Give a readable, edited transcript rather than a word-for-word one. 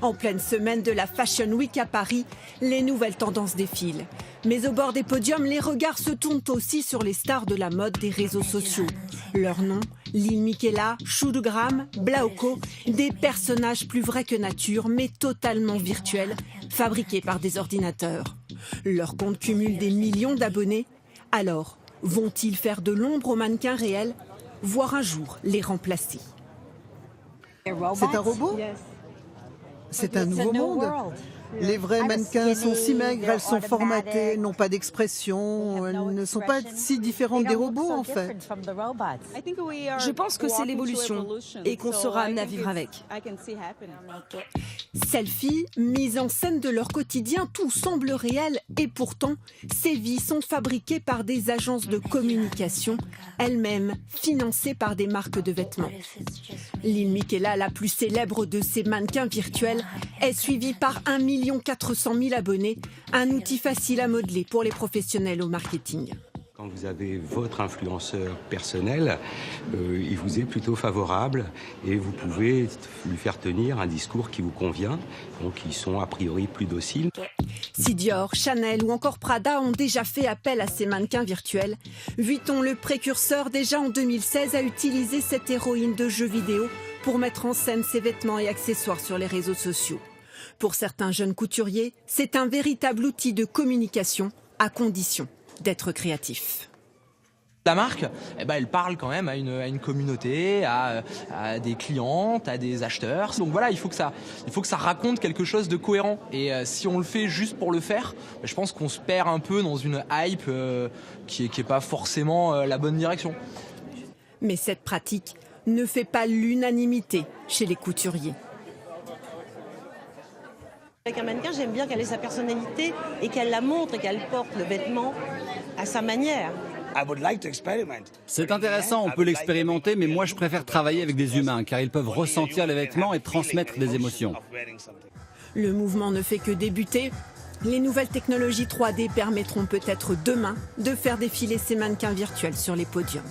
En pleine semaine de la Fashion Week à Paris, les nouvelles tendances défilent. Mais au bord des podiums, les regards se tournent aussi sur les stars de la mode des réseaux sociaux. Leurs noms, Lil Miquela, Shudugram, Blauko, des personnages plus vrais que nature, mais totalement virtuels, fabriqués par des ordinateurs. Leur compte cumule des millions d'abonnés. Alors, vont-ils faire de l'ombre aux mannequins réels, voire un jour les remplacer? C'est un robot? C'est un nouveau monde. Les vrais mannequins sont si maigres, elles sont formatées, n'ont pas d'expression, elles ne sont pas si différentes des robots en fait. Je pense que c'est l'évolution et qu'on sera amené à vivre avec. Selfies, mise en scène de leur quotidien, tout semble réel et pourtant, ces vies sont fabriquées par des agences de communication, elles-mêmes financées par des marques de vêtements. Lil Miquela, la plus célèbre de ces mannequins virtuels, est suivie par 1 400 000 abonnés, un outil facile à modeler pour les professionnels au marketing. Quand vous avez votre influenceur personnel, il vous est plutôt favorable et vous pouvez lui faire tenir un discours qui vous convient, donc ils sont a priori plus dociles. Si Dior, Chanel ou encore Prada ont déjà fait appel à ces mannequins virtuels, Vuitton, le précurseur, déjà en 2016, a utilisé cette héroïne de jeux vidéo pour mettre en scène ses vêtements et accessoires sur les réseaux sociaux. Pour certains jeunes couturiers, c'est un véritable outil de communication, à condition d'être créatif. La marque, elle parle quand même à une communauté, à des clientes, à des acheteurs. Donc voilà, il faut que ça raconte quelque chose de cohérent. Et si on le fait juste pour le faire, je pense qu'on se perd un peu dans une hype qui est pas forcément la bonne direction. Mais cette pratique ne fait pas l'unanimité chez les couturiers. Avec un mannequin, j'aime bien qu'elle ait sa personnalité et qu'elle la montre et qu'elle porte le vêtement à sa manière. C'est intéressant, on peut l'expérimenter, mais moi je préfère travailler avec des humains car ils peuvent ressentir les vêtements et transmettre des émotions. Le mouvement ne fait que débuter. Les nouvelles technologies 3D permettront peut-être demain de faire défiler ces mannequins virtuels sur les podiums.